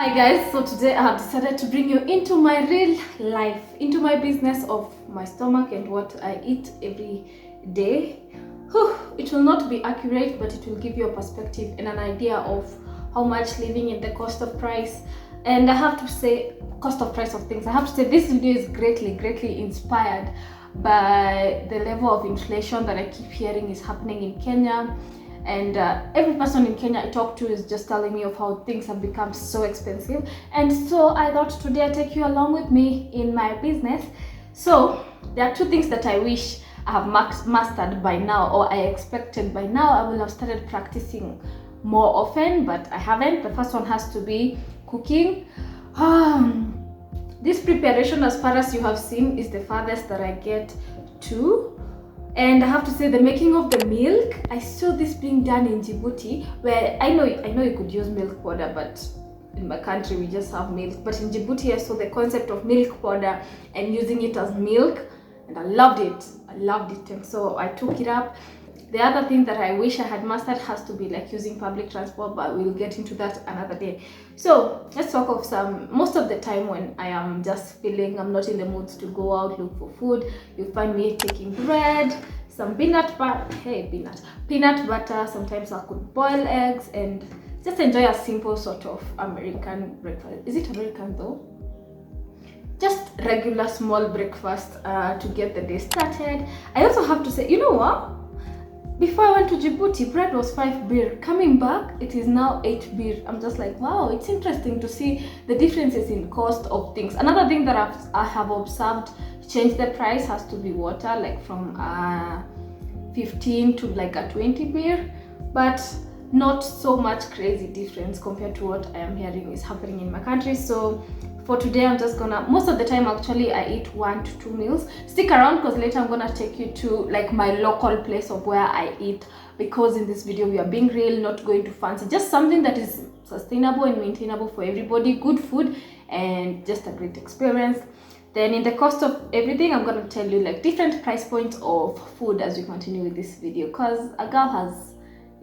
Hi guys, so today I have decided to bring you into my real life, into my business of my stomach and what I eat every day. It will not be accurate, but it will give you a perspective and an idea of how much living in the cost of price. And I have to say, cost of price of things. I have to say this video is greatly inspired by the level of inflation that I keep hearing is happening in Kenya. And every person in Kenya I talk to is just telling me of how things have become so expensive. And so I thought today I'd take you along with me in my business. So there are two things that I wish I have mastered by now, or I expected by now I will have started practicing more often, but I haven't. The first one has to be cooking. This preparation, as far as you have seen, is the farthest that I get to. And I have to say, the making of the milk, I saw this being done in Djibouti, where I know you could use milk powder, but in my country we just have milk. But in Djibouti I saw the concept of milk powder and using it as milk, and I loved it, and so I took it up. The other thing that I wish I had mastered has to be like using public transport, but we'll get into that another day. So let's talk of most of the time when I am just feeling I'm not in the mood to go out, look for food, you find me taking bread, some peanut butter, sometimes I could boil eggs and just enjoy a simple sort of American breakfast. Is it American though? Just regular small breakfast to get the day started. I also have to say, you know what? Before I went to Djibouti, bread was 5 birr. Coming back, it is now 8 birr. I'm just like, wow, it's interesting to see the differences in cost of things. Another thing that I have observed change the price has to be water, like from 15 to like a 20 birr, but not so much crazy difference compared to what I am hearing is happening in my country. So for today, I'm just gonna, most of the time actually I eat 1 to 2 meals. Stick around because later I'm gonna take you to like my local place of where I eat, because in this video we are being real, not going to fancy, just something that is sustainable and maintainable for everybody, good food and just a great experience. Then in the cost of everything, I'm gonna tell you like different price points of food as we continue with this video, because a girl has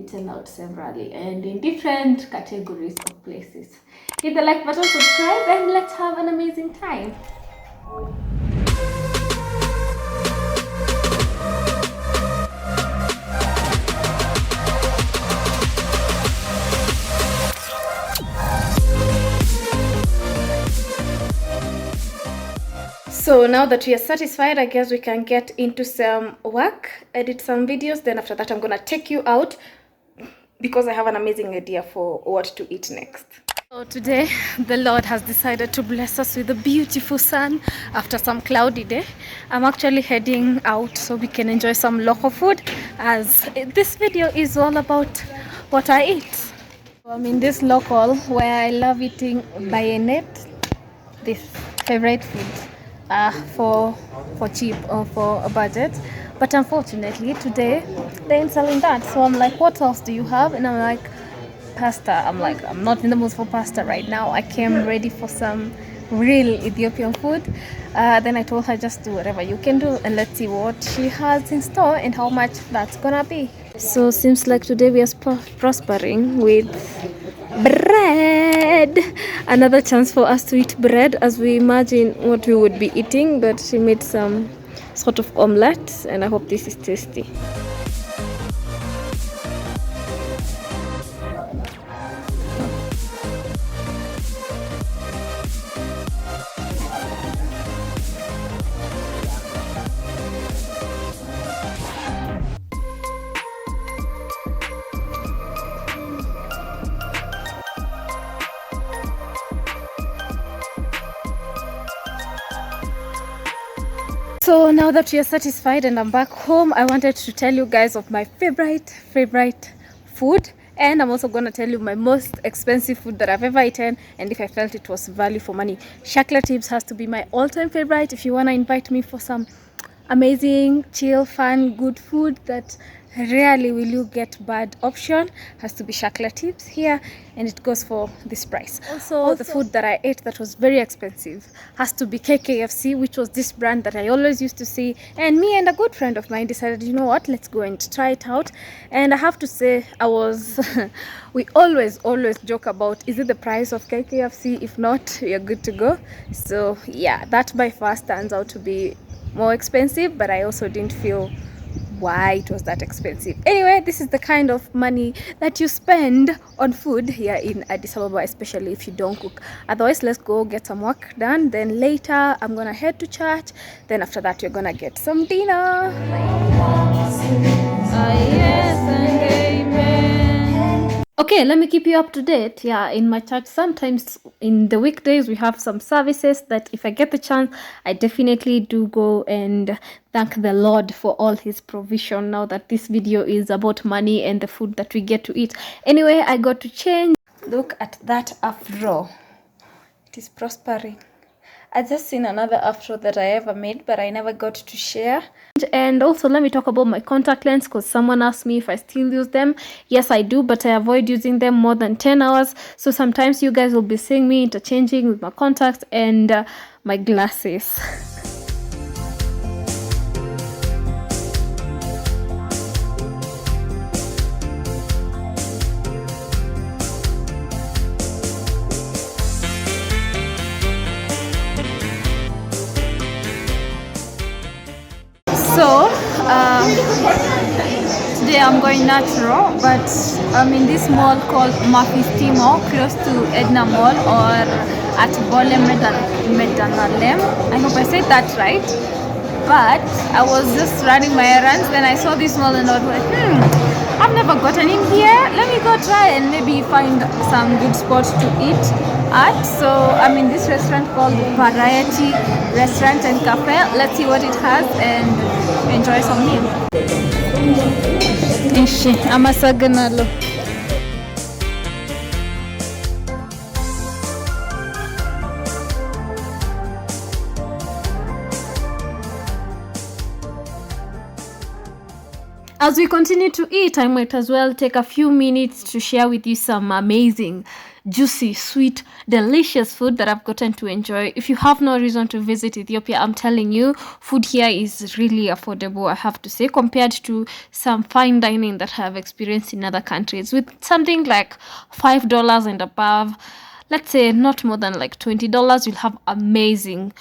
eaten out severally and in different categories of places. Hit the like button, subscribe, and let's have an amazing time. So now that we are satisfied, I guess we can get into some work, edit some videos. Then after that, I'm gonna take you out because I have an amazing idea for what to eat next. So today, the Lord has decided to bless us with a beautiful sun after some cloudy day. I'm actually heading out so we can enjoy some local food, as this video is all about what I eat. I'm in this local where I love eating bayonet, this favorite food for cheap or for a budget. But unfortunately today they ain't selling that. So I'm like, what else do you have? And I'm like, pasta. I'm like, I'm not in the mood for pasta right now. I came ready for some real Ethiopian food. Then I told her, just do whatever you can do and let's see what she has in store and how much that's gonna be. So seems like today we are prospering with bread. Another chance for us to eat bread as we imagine what we would be eating. But she made some sort of omelette and I hope this is tasty. So now that we are satisfied and I'm back home, I wanted to tell you guys of my favorite food, and I'm also gonna tell you my most expensive food that I've ever eaten and if I felt it was value for money. Shakla Tips has to be my all-time favorite. If you wanna invite me for some amazing, chill, fun, good food that rarely will you get bad option. Has to be chocolatives here, and it goes for this price. Also, the food that I ate that was very expensive has to be KKFC, which was this brand that I always used to see, and me and a good friend of mine decided, you know what, let's go and try it out. And I have to say, I was we always joke about, is it the price of KKFC? If not, you're good to go. So yeah, that by far stands out to be more expensive, but I also didn't feel why it was that expensive. Anyway, this is the kind of money that you spend on food here in Addis Ababa, especially if you don't cook. Otherwise, let's go get some work done, then later I'm gonna head to church, then after that you're gonna get some dinner. Yes and amen. Okay, let me keep you up to date. Yeah, in my church, sometimes in the weekdays we have some services that if I get the chance, I definitely do go and thank the Lord for all his provision. Now that this video is about money and the food that we get to eat. Anyway, I got to change. Look at that afro. It is prospering. I just seen another afro that I ever made, but I never got to share. And also, let me talk about my contact lens, because someone asked me if I still use them. Yes, I do, but I avoid using them more than 10 hours. So sometimes you guys will be seeing me interchanging with my contacts and my glasses. So today I'm going natural, but I'm in this mall called Mafistimo, close to Edna Mall, or at Bole Medanalem. I hope I said that right. But I was just running my errands, then I saw this mall and I was like, I've never gotten in here. Let me go try and maybe find some good spots to eat at. So I'm in this restaurant called Variety Restaurant and Cafe. Let's see what it has and enjoy some meal. Amasaganalo. As we continue to eat, I might as well take a few minutes to share with you some amazing, juicy, sweet, delicious food that I've gotten to enjoy. If you have no reason to visit Ethiopia, I'm telling you, food here is really affordable, I have to say, compared to some fine dining that I have experienced in other countries. With something like $5 and above, let's say not more than like $20, you'll have amazing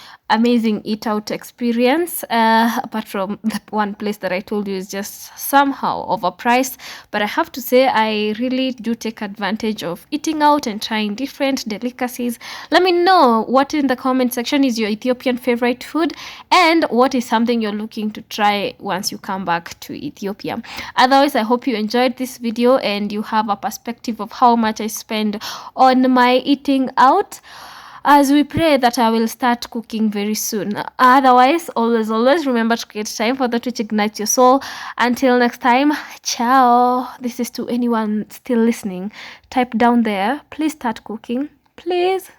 eat out experience, apart from the one place that I told you is just somehow overpriced. But I have to say, I really do take advantage of eating out and trying different delicacies. Let me know what in the comment section is your Ethiopian favorite food, and what is something you're looking to try once you come back to Ethiopia. Otherwise, I hope you enjoyed this video and you have a perspective of how much I spend on my eating out, as we pray that I will start cooking very soon. Otherwise, always remember to create time for that which ignites your soul. Until next time, ciao. This is to anyone still listening. Type down there, please start cooking, please.